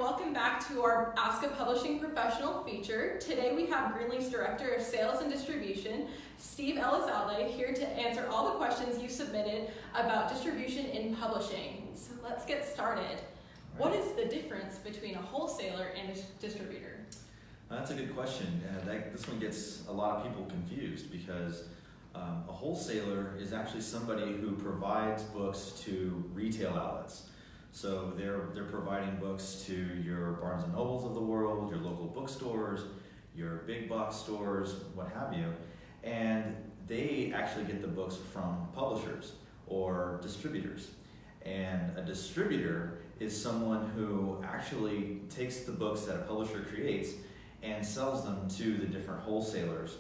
welcome back to our Ask a Publishing Professional feature. Today we have Greenleaf's Director of Sales and Distribution, Steve Elizalde, here to answer all the questions you submitted about distribution in publishing. So let's get started. What is the difference between a wholesaler and a distributor? That's a good question. This one gets a lot of people confused because a wholesaler is actually somebody who provides books to retail outlets. So they're providing books to your Barnes and Nobles of the world, your local bookstores, your big box stores, what have you, and they actually get the books from publishers or distributors. And a distributor is someone who actually takes the books that a publisher creates and sells them to the different wholesalers.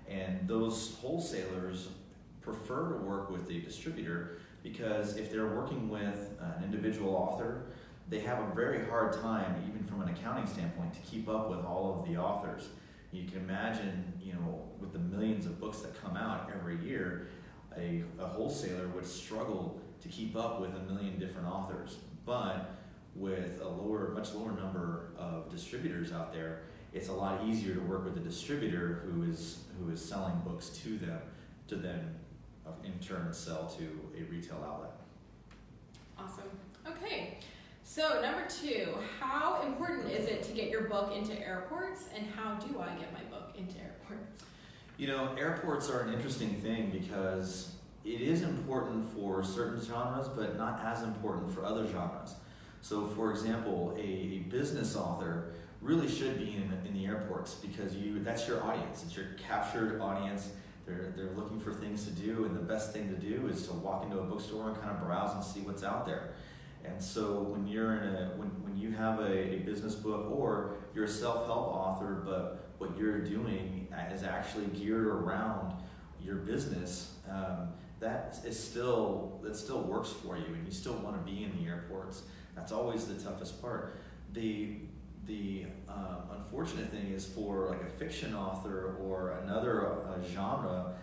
And those wholesalers prefer to work with the distributor because if they're working with an individual author, they have a very hard time, even from an accounting standpoint, to keep up with all of the authors. You can imagine, with the millions of books that come out every year, a wholesaler would struggle to keep up with a million different authors. But with a much lower number of distributors out there, it's a lot easier to work with a distributor who is selling books to them, to then in turn sell to a retail outlet. Awesome. Okay, so number 2, how important is it to get your book into airports, and how do I get my book into airports? Airports are an interesting thing because it is important for certain genres, but not as important for other genres. So for example, a business author really should be in the airports because that's your audience. It's your captured audience. They're looking for things to do, and the best thing to do is to walk into a bookstore and kind of browse and see what's out there. And so when you have a business book, or you're a self-help author, but what you're doing is actually geared around your business, that still works for you, and you still want to be in the airports. That's always the toughest part. The unfortunate thing is for like a fiction author or another genre,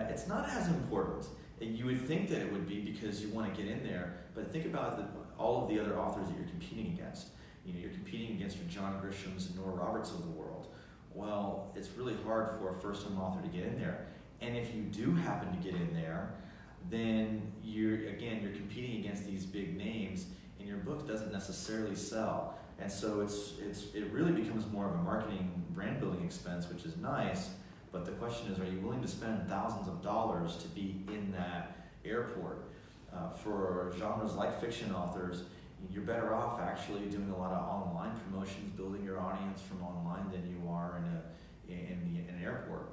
it's not as important. And you would think that it would be because you want to get in there, but think about all of the other authors that you're competing against. You're competing against your John Grishams and Nora Roberts of the world. Well, it's really hard for a first-time author to get in there. And if you do happen to get in there, then you're competing against these big names, and your book doesn't necessarily sell. And so it really becomes more of a marketing brand building expense, which is nice, but the question is, are you willing to spend thousands of dollars to be in that airport? For genres like fiction authors, you're better off actually doing a lot of online promotions, building your audience from online than you are in an airport.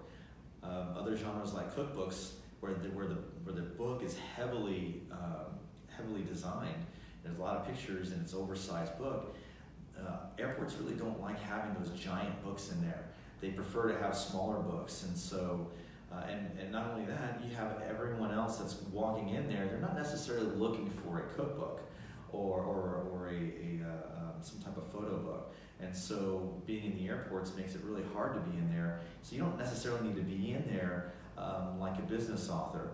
Other genres like cookbooks, where the book is heavily designed, there's a lot of pictures and it's an oversized book. Airports really don't like having those giant books in there. They prefer to have smaller books, and so and not only that, you have everyone else that's walking in there. They're not necessarily looking for a cookbook or some type of photo book, and so being in the airports makes it really hard to be in there. So you don't necessarily need to be in there like a business author.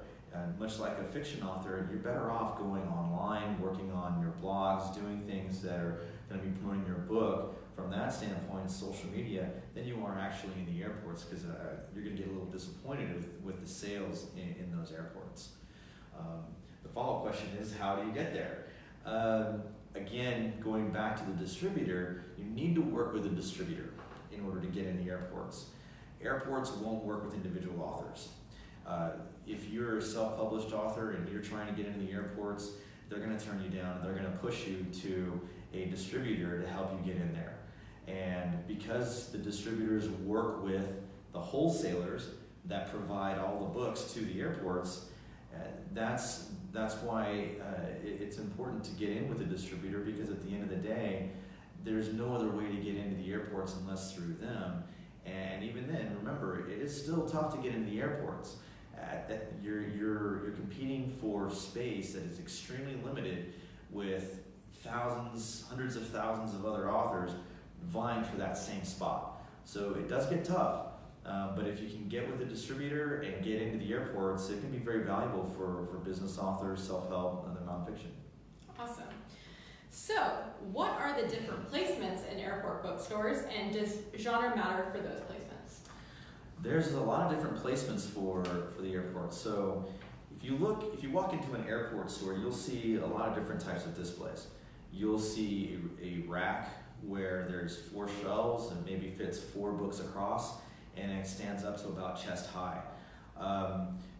Much like a fiction author, you're better off going online, working on your blogs, doing things that are going to be promoting your book from that standpoint, social media, than you are actually in the airports, because you're going to get a little disappointed with the sales in those airports. The follow-up question is, how do you get there? Again, going back to the distributor, you need to work with a distributor in order to get in the airports. Airports won't work with individual authors. If you're a self-published author and you're trying to get into the airports, they're going to turn you down and they're going to push you to a distributor to help you get in there. And because the distributors work with the wholesalers that provide all the books to the airports, that's why it's important to get in with a distributor, because at the end of the day, there's no other way to get into the airports unless through them. And even then, remember, it is still tough to get into the airports. You're competing for space that is extremely limited, with thousands, hundreds of thousands of other authors vying for that same spot. So it does get tough, but if you can get with a distributor and get into the airports, it can be very valuable for business authors, self-help, and the nonfiction. Awesome. So, what are the different placements bookstores, and does genre matter for those placements? There's a lot of different placements for the airport. So if you walk into an airport store, you'll see a lot of different types of displays. You'll see a rack where there's 4 shelves and maybe fits 4 books across, and it stands up to about chest high.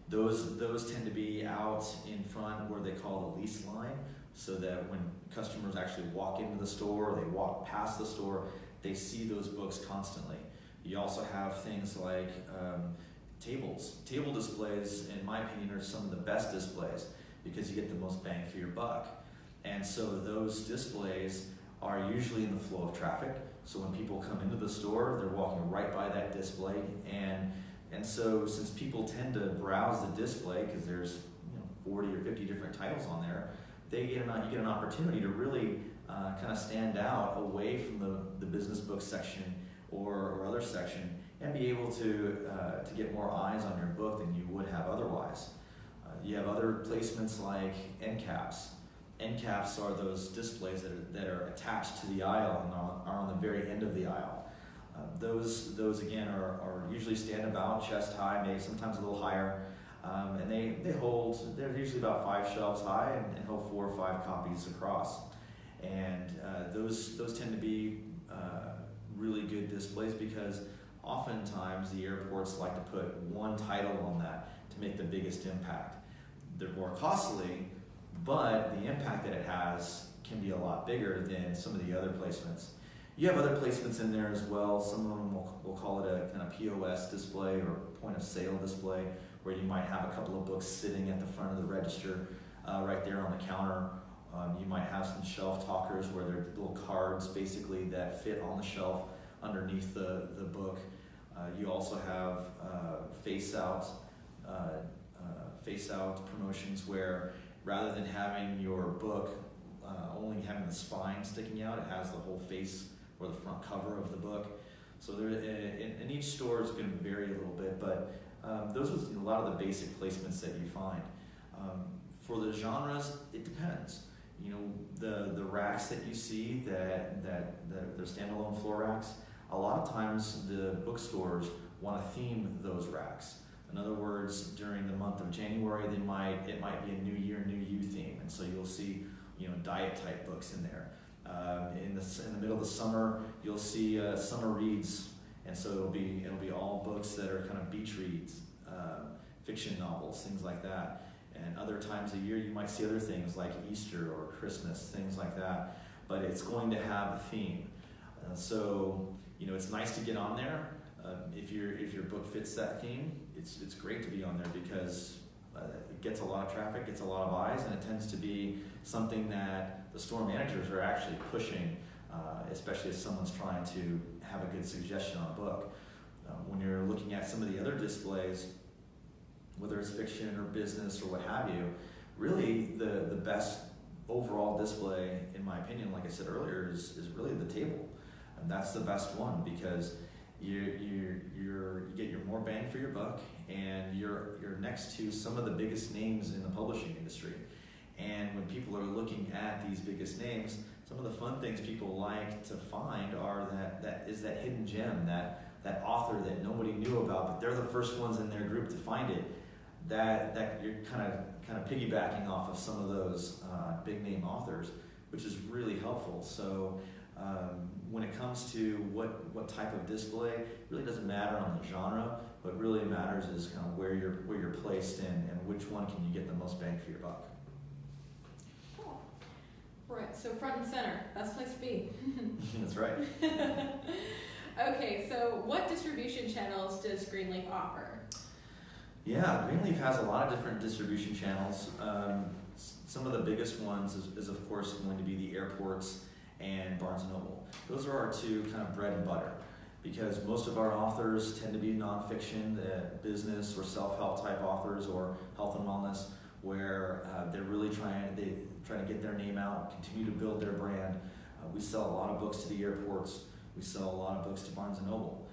Those tend to be out in front where they call the lease line, so that when customers actually walk into the store, or they walk past the store, they see those books constantly. You also have things like tables. Table displays, in my opinion, are some of the best displays because you get the most bang for your buck. And so those displays are usually in the flow of traffic. So when people come into the store, they're walking right by that display. And so since people tend to browse the display, because there's 40 or 50 different titles on there, you get an opportunity to really kind of stand out away from the business book section or other section, and be able to get more eyes on your book than you would have otherwise. You have other placements like end caps. End caps are those displays that are attached to the aisle and are on the very end of the aisle. Those again are usually stand about chest high, maybe sometimes a little higher, and they're usually about 5 shelves high and hold 4 or 5 copies across. And those tend to be really good displays because oftentimes the airports like to put one title on that to make the biggest impact. They're more costly, but the impact that it has can be a lot bigger than some of the other placements. You have other placements in there as well. Some of them we'll call it a kind of POS display or point of sale display, where you might have a couple of books sitting at the front of the register right there on the counter. You might have some shelf talkers where they're little cards basically that fit on the shelf underneath the book. You also have face out promotions where rather than having your book only having the spine sticking out, it has the whole face or the front cover of the book. So in each store is going to vary a little bit, but those are a lot of the basic placements that you find. For the genres, it depends. The racks that you see that they're standalone floor racks, a lot of times the bookstores want to theme those racks. In other words, during the month of January, it might be a New Year, New You theme, and so you'll see diet type books in there. In the middle of the summer, you'll see summer reads, and so it'll be all books that are kind of beach reads, fiction novels, things like that. And other times of year, you might see other things like Easter or Christmas, things like that. But it's going to have a theme. So it's nice to get on there. If your book fits that theme, it's great to be on there because it gets a lot of traffic, gets a lot of eyes, and it tends to be something that the store managers are actually pushing, especially if someone's trying to have a good suggestion on a book. When you're looking at some of the other displays, whether it's fiction or business or what have you, really the best overall display, in my opinion, like I said earlier, is really the table. And that's the best one because you get your more bang for your buck, and you're next to some of the biggest names in the publishing industry. And when people are looking at these biggest names, some of the fun things people like to find are that hidden gem, that author that nobody knew about, but they're the first ones in their group to find it. That you're kind of piggybacking off of some of those big name authors, which is really helpful. So when it comes to what type of display, it really doesn't matter on the genre. What really matters is kind of where you're placed and which one can you get the most bang for your buck. Cool. Right. So front and center, best place to be. That's right. Okay. So what distribution channels does Greenleaf offer? Yeah, Greenleaf has a lot of different distribution channels. Some of the biggest ones is of course going to be the airports and Barnes & Noble. Those are our two kind of bread and butter because most of our authors tend to be nonfiction, business or self-help type authors or health and wellness, where they're really trying to get their name out, continue to build their brand. We sell a lot of books to the airports. We sell a lot of books to Barnes & Noble.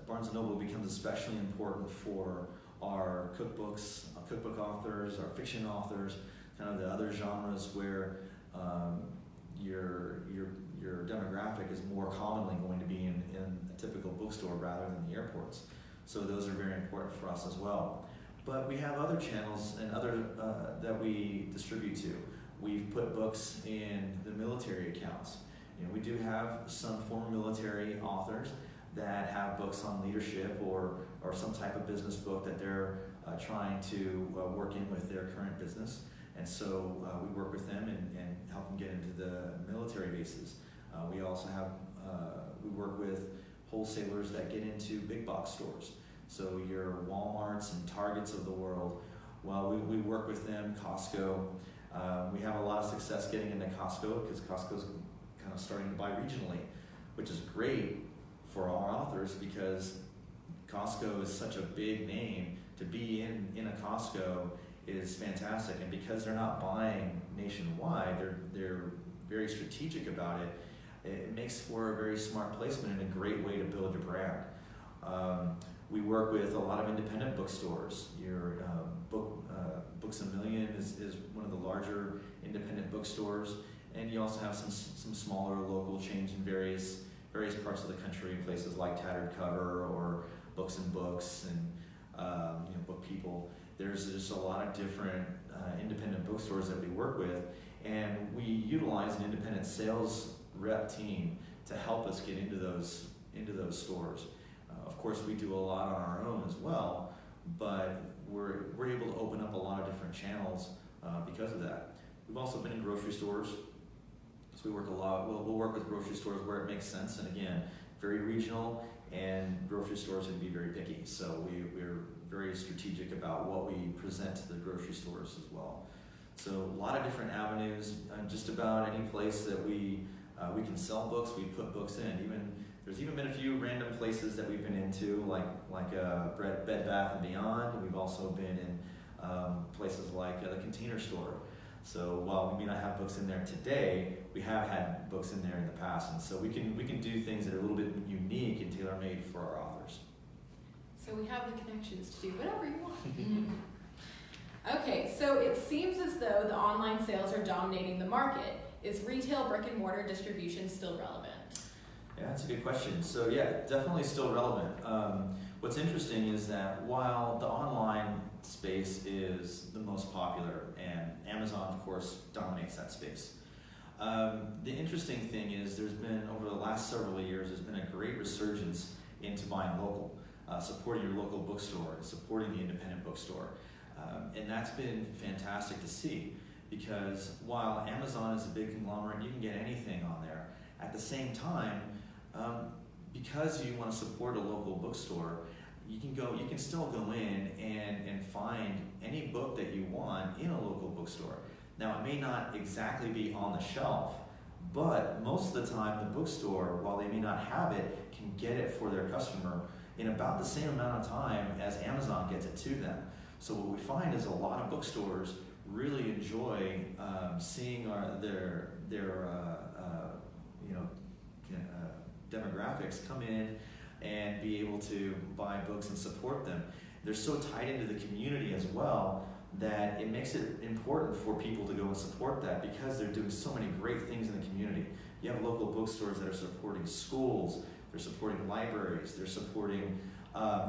Barnes & Noble becomes especially important for our cookbook authors, our fiction authors, kind of the other genres where your demographic is more commonly going to be in a typical bookstore rather than the airports. So those are very important for us as well. But we have other channels and other that we distribute to. We've put books in the military accounts. We do have some former military authors that have books on leadership or some type of business book that they're trying to work in with their current business. And so we work with them and help them get into the military bases. We also have, we work with wholesalers that get into big box stores. So your Walmarts and Targets of the world, well, we work with them, Costco. We have a lot of success getting into Costco because Costco's kind of starting to buy regionally, which is great for our authors because Costco is such a big name. To be in a Costco is fantastic, and because they're not buying nationwide, they're very strategic about it. It makes for a very smart placement and a great way to build your brand. We work with a lot of independent bookstores. Your Books A Million is one of the larger independent bookstores, and you also have some smaller local chains in various parts of the country, places like Tattered Cover or Books and Books and Book People. There's just a lot of different independent bookstores that we work with, and we utilize an independent sales rep team to help us get into those stores. Of course, we do a lot on our own as well, but we're able to open up a lot of different channels because of that. We've also been in grocery stores, so we work a lot. We'll work with grocery stores where it makes sense, and again, very regional, and grocery stores can be very picky. So we're very strategic about what we present to the grocery stores as well. So a lot of different avenues. Just about any place that we can sell books, we put books in. There's even been a few random places that we've been into, like Bed Bath & Beyond. We've also been in places like the Container Store. So while we may not have books in there today, we have had books in there in the past, and so we can do things that are a little bit unique and tailor-made for our authors. So we have the connections to do whatever you want. Okay, so it seems as though the online sales are dominating the market. Is retail brick and mortar distribution still relevant? Yeah, that's a good question. So yeah, definitely still relevant. What's interesting is that while the online space is the most popular, and Amazon, of course, dominates that space, the interesting thing is there's been, over the last several years, there's been a great resurgence into buying local, supporting your local bookstore, supporting the independent bookstore. And that's been fantastic to see, because while Amazon is a big conglomerate, you can get anything on there. At the same time, because you want to support a local bookstore, you can still go in and find any book that you want in a local bookstore. Now, it may not exactly be on the shelf, but most of the time the bookstore, while they may not have it, can get it for their customer in about the same amount of time as Amazon gets it to them. So what we find is a lot of bookstores really enjoy seeing their demographics come in and be able to buy books and support them. They're so tied into the community as well that it makes it important for people to go and support that, because they're doing so many great things in the community. You have local bookstores that are supporting schools, they're supporting libraries, they're supporting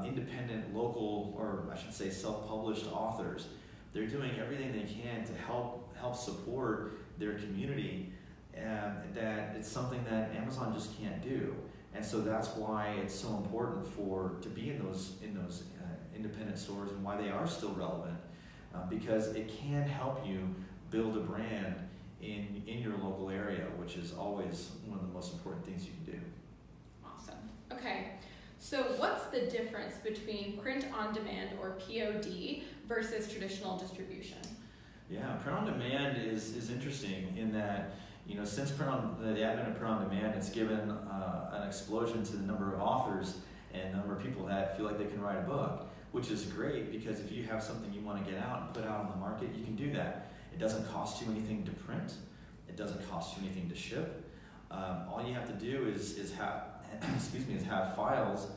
independent local, or I should say self-published authors. They're doing everything they can to help support their community, and that it's something that Amazon just can't do. And so that's why it's so important to be in those independent stores, and why they are still relevant, because it can help you build a brand in your local area, which is always one of the most important things you can do. Awesome. Okay, so what's the difference between print on demand, or POD, versus traditional distribution? Yeah, print on demand is interesting in that, since the advent of print on demand, it's given an explosion to the number of authors and the number of people that feel like they can write a book, which is great, because if you have something you want to get out and put out on the market, you can do that. It doesn't cost you anything to print. It doesn't cost you anything to ship. All you have to do is have files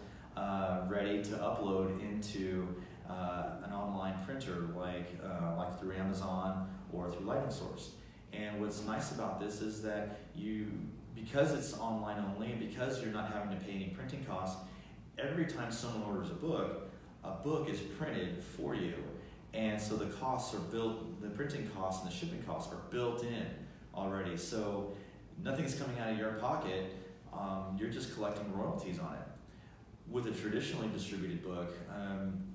ready to upload into an online printer, like through Amazon or through Lightning Source. And what's nice about this is that because it's online only and because you're not having to pay any printing costs, every time someone orders a book is printed for you. And so the costs are built, the printing costs and the shipping costs are built in already. So nothing's coming out of your pocket, you're just collecting royalties on it. With a traditionally distributed book,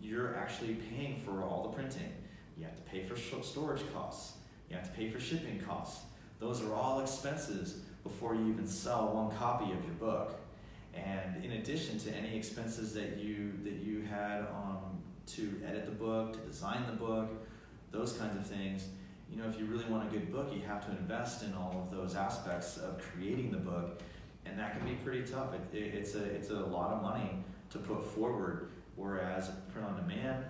you're actually paying for all the printing. You have to pay for storage costs. You have to pay for shipping costs. Those are all expenses before you even sell one copy of your book. And in addition to any expenses that you had to edit the book, to design the book, those kinds of things, if you really want a good book, you have to invest in all of those aspects of creating the book, and that can be pretty tough. It's a lot of money to put forward, whereas print on demand,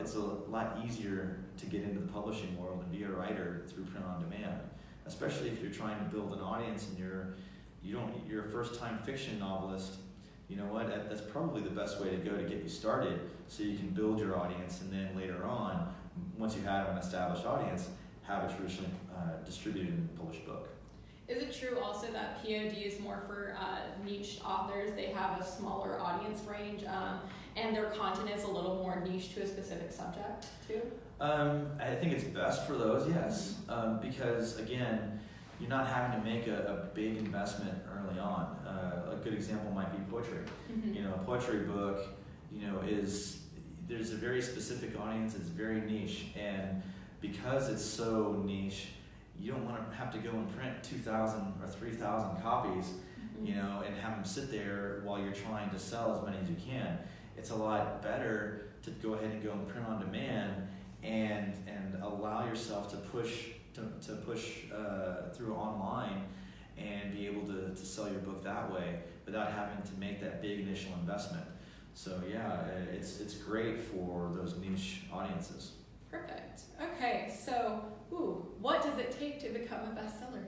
it's a lot easier to get into the publishing world and be a writer through print on demand, especially if you're trying to build an audience and you're a first-time fiction novelist. You know what? That's probably the best way to go to get you started, so you can build your audience, and then later on, once you have an established audience, have a traditionally distributed and published book. Is it true also that POD is more for niche authors? They have a smaller audience range, and their content is a little more niche to a specific subject too? I think it's best for those, yes, because again, you're not having to make a big investment early on. A good example might be poetry. Mm-hmm. A poetry book, there's a very specific audience. It's very niche, and because it's so niche, you don't want to have to go and print 2,000 or 3,000 copies, mm-hmm. And have them sit there while you're trying to sell as many as you can. It's a lot better to go ahead and go and print on demand and allow yourself to push through online and be able to sell your book that way without having to make that big initial investment. So yeah, it's great for those niche audiences. Perfect. Okay, so what does it take to become a bestseller?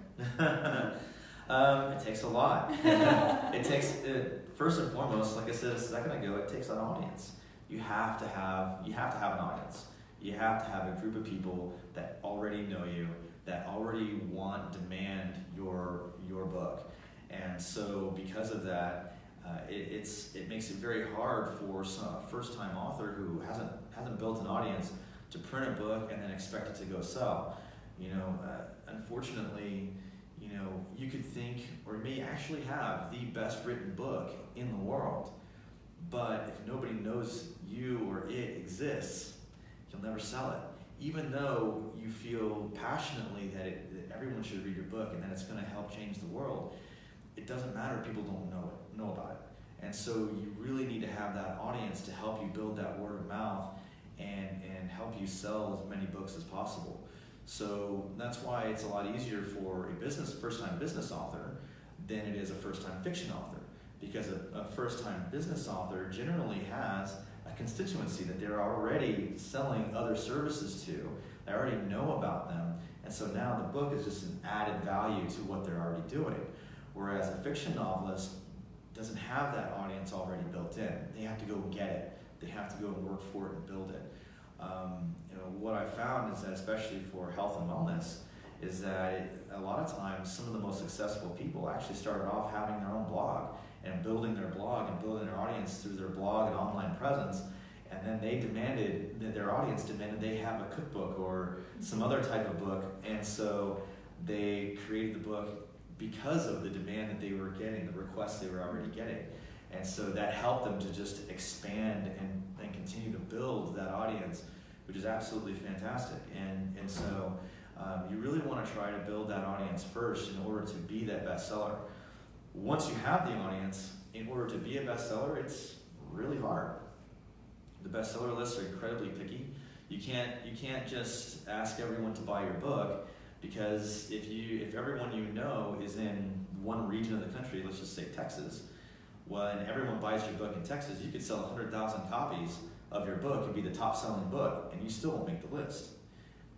It takes a lot. First and foremost, like I said a second ago, it takes an audience. You have to have an audience. You have to have a group of people that already know you, that already demand your book. And so because of that, it makes it very hard for a first-time author who hasn't built an audience to print a book and then expect it to go sell. Unfortunately, you could think or may actually have the best written book in the world, but if nobody knows you or it exists, you'll never sell it. Even though you feel passionately that everyone should read your book and that it's going to help change the world, it doesn't matter if people don't know about it. And so you really need to have that audience to help you build that word of mouth and help you sell as many books as possible. So that's why it's a lot easier for a first-time business author than it is a first-time fiction author, because a first-time business author generally has a constituency that they're already selling other services to. They already know about them, and so now the book is just an added value to what they're already doing. Whereas a fiction novelist doesn't have that audience already built in. They have to go get it. They have to go and work for it and build it. What I found is that, especially for health and wellness, is that a lot of times some of the most successful people actually started off having their own blog and building their blog and building their audience through their blog and online presence, and then their audience demanded they have a cookbook or some other type of book, and so they created the book because of the demand that they were getting, the requests they were already getting. And so that helped them to just expand and continue to build that audience, which is absolutely fantastic. And so you really want to try to build that audience first in order to be that bestseller. Once you have the audience, in order to be a bestseller, it's really hard. The bestseller lists are incredibly picky. You can't just ask everyone to buy your book, because if everyone you know is in one region of the country, let's just say Texas, when everyone buys your book in Texas, you could sell 100,000 copies of your book and be the top-selling book, and you still won't make the list.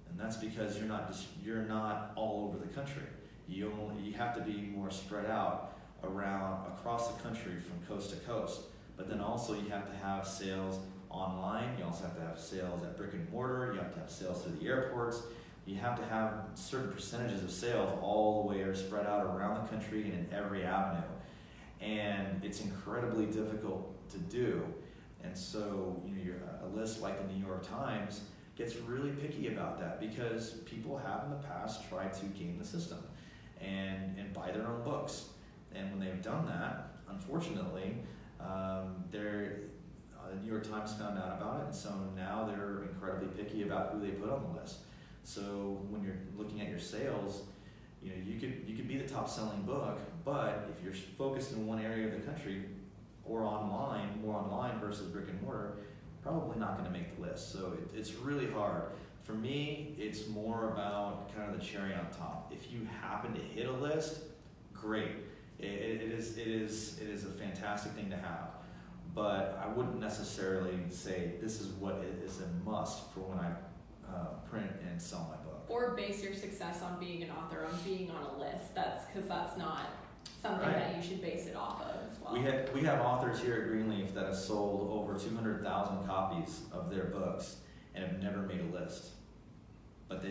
And that's because you're not all over the country. You have to be more spread out across the country from coast to coast. But then also you have to have sales online. You also have to have sales at brick and mortar. You have to have sales through the airports. you have to have certain percentages of sales all the way or spread out around the country and in every avenue. And it's incredibly difficult to do. And so, a list like the New York Times gets really picky about that because people have in the past tried to game the system and buy their own books. And when they've done that, unfortunately, the New York Times found out about it, and so now they're incredibly picky about who they put on the list. So when you're looking at your sales, you could be the top selling book, but if you're focused in one area of the country or more online versus brick and mortar, probably not going to make the list. So it's really hard. For me, it's more about kind of the cherry on top. If you happen to hit a list, great. It is a fantastic thing to have. But I wouldn't necessarily say this is what is a must for when I print and sell my book. Or base your success on being an author, on being on a list. Because that's not something Right. that you should base it off of as well. We have authors here at Greenleaf that have sold over 200,000 copies of their books and have never made a list. But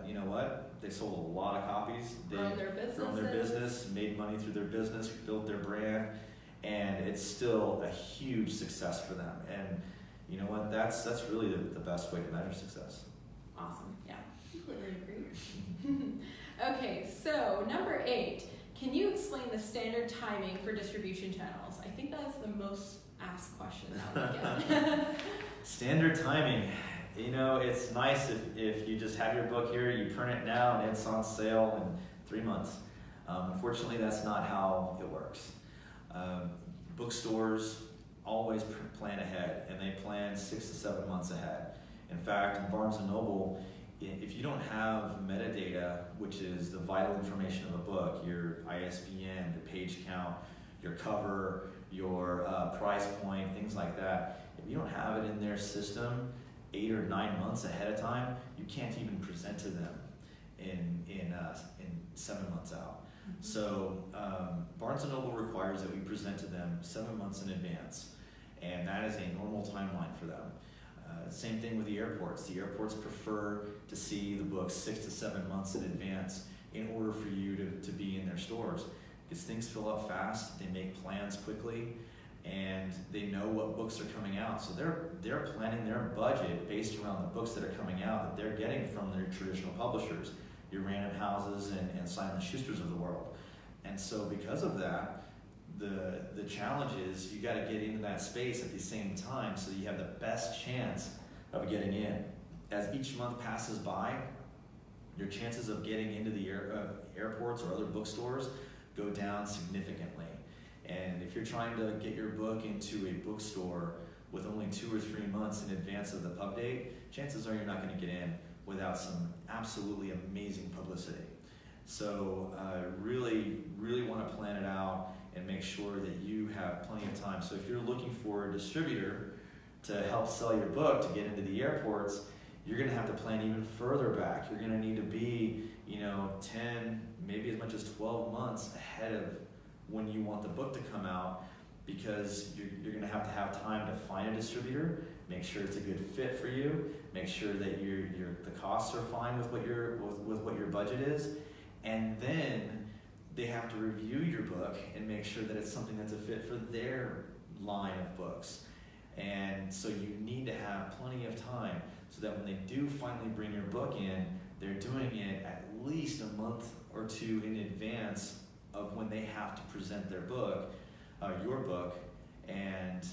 you know what? They sold a lot of copies. They've grown their business, made money through their business, built their brand, and it's still a huge success for them. And you know what? That's really the best way to measure success. Awesome. Yeah, completely agree. Okay, so number 8. Can you explain the standard timing for distribution channels? I think that's the most asked question that we get. Standard timing. It's nice if you just have your book here, you print it now, and it's on sale in 3 months. Unfortunately, that's not how it works. Bookstores always plan ahead, and they plan 6 to 7 months ahead. In fact, in Barnes & Noble, if you don't have metadata, which is the vital information of a book, your ISBN, the page count, your cover, your price point, things like that, if you don't have it in their system 8 or 9 months ahead of time, you can't even present to them in 7 months out. Mm-hmm. So Barnes & Noble requires that we present to them 7 months in advance, and that is a normal timeline for them. Same thing with the airports. The airports prefer to see the books 6 to 7 months in advance in order for you to be in their stores, because things fill up fast, they make plans quickly, and they know what books are coming out. So they're planning their budget based around the books that are coming out that they're getting from their traditional publishers, your Random Houses and Simon & Schuster's of the world. And so because of that, the challenge is you got to get into that space at the same time so you have the best chance of getting in. As each month passes by, your chances of getting into the airports or other bookstores go down significantly. And if you're trying to get your book into a bookstore with only 2 or 3 months in advance of the pub date, chances are you're not going to get in without some absolutely amazing publicity. So really want to plan it out and make sure that you have plenty of time. So if you're looking for a distributor to help sell your book to get into the airports, you're going to have to plan even further back. You're going to need to be 10, maybe as much as 12 months ahead of when you want the book to come out, because you're going to have time to find a distributor, make sure it's a good fit for you, make sure that the costs are fine with what your budget is, and then they have to review your book and make sure that it's something that's a fit for their line of books. And so you need to have plenty of time so that when they do finally bring your book in, they're doing it at least a month or 2 in advance of when they have to present their book, your book, and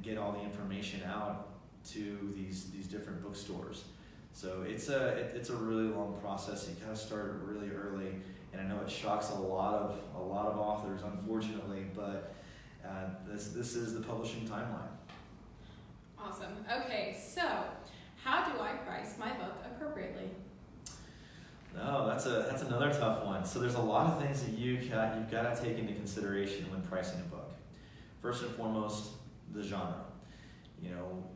get all the information out to these different bookstores. So it's a really long process. You kind of start really early, and I know it shocks a lot of authors, unfortunately, but this is the publishing timeline. Awesome. Okay, so how do I price my book appropriately? No, that's another tough one. So there's a lot of things that you've got to take into consideration when pricing a book. First and foremost, the genre.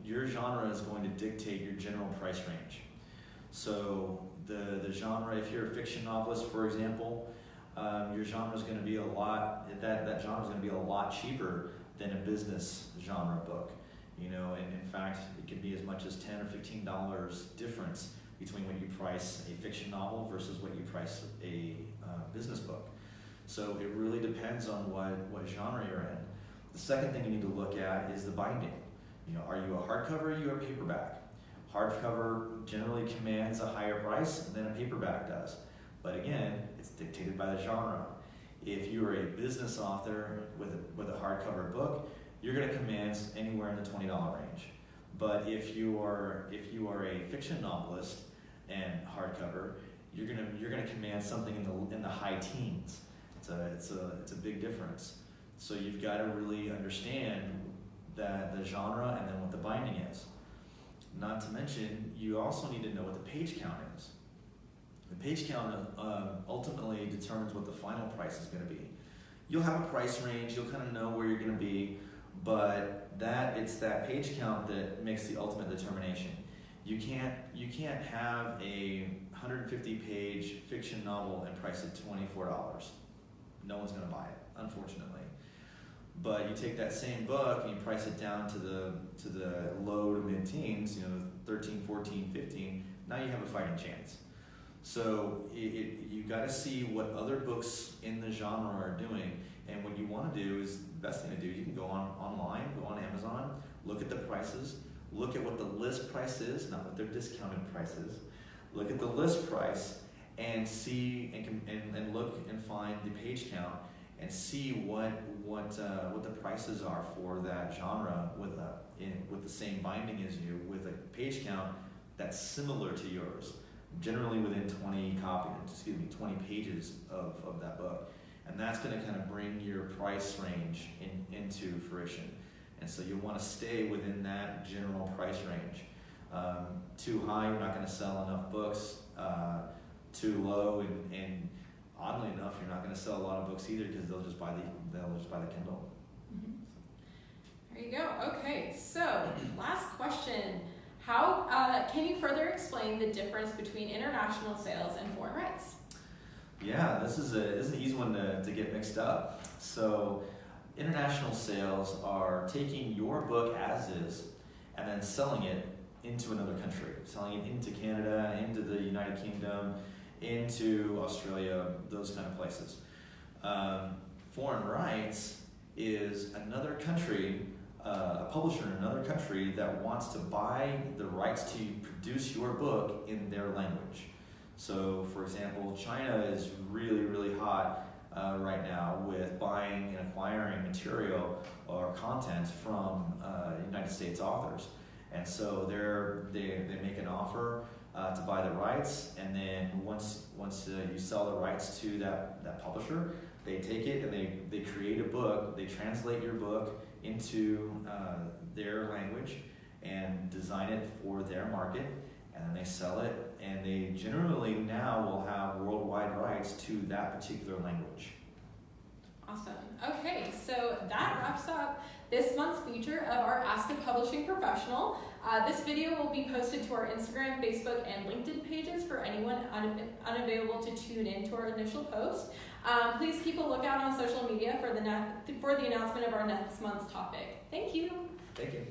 Your genre is going to dictate your general price range. So the genre, if you're a fiction novelist, for example, your genre is going to be a lot cheaper than a business genre book. And in fact, it could be as much as $10 or $15 difference between what you price a fiction novel versus what you price a business book. So it really depends on what genre you're in. The second thing you need to look at is the binding. Are you a hardcover or are you a paperback? Hardcover generally commands a higher price than a paperback does. But again, it's dictated by the genre. If you are a business author with a hardcover book, you're going to command anywhere in the $20 range. But if you are a fiction novelist and hardcover, you're going to command something in the high teens. It's a big difference. So you've got to really understand that the genre and then what the binding is. Not to mention, you also need to know what the page count is. The page count ultimately determines what the final price is going to be. You'll have a price range, you'll kind of know where you're going to be, but it's that page count that makes the ultimate determination. You can't have a 150-page fiction novel and price it $24. No one's going to buy it, unfortunately. But you take that same book and you price it down to the low to mid-teens, 13, 14, 15. Now you have a fighting chance. So you got to see what other books in the genre are doing, and what you want to do is the best thing to do. You can go online, go on Amazon, look at the prices, look at what the list price is, not what their discounted price is. Look at the list price and see and look and find the page count and see what the prices are for that genre with the same binding as you, with a page count that's similar to yours, generally within 20 pages of that book. And that's going to kind of bring your price range into fruition. And so you want to stay within that general price range. Too high, you're not going to sell enough books. Too low, and oddly enough, you're not going to sell a lot of books either, because they'll just buy the Kindle. Mm-hmm. There you go. Okay, so last question. How can you further explain the difference between international sales and foreign rights? Yeah, this is an easy one to get mixed up. So international sales are taking your book as is and then selling it into another country, selling it into Canada, into the United Kingdom, into Australia, those kind of places. Foreign rights is another country, a publisher in another country that wants to buy the rights to produce your book in their language. So, for example, China is really, really hot right now with buying and acquiring material or content from United States authors. And so they make an offer to buy the rights, and then once you sell the rights to that publisher, they take it and they create a book, they translate your book into their language and design it for their market, and then they sell it, and they generally now will have worldwide rights to that particular language. Awesome. Okay, so that wraps up this month's feature of our Ask a Publishing Professional. This video will be posted to our Instagram, Facebook, and LinkedIn pages for anyone unavailable to tune in to our initial post. Please keep a lookout on social media for the announcement of our next month's topic. Thank you. Thank you.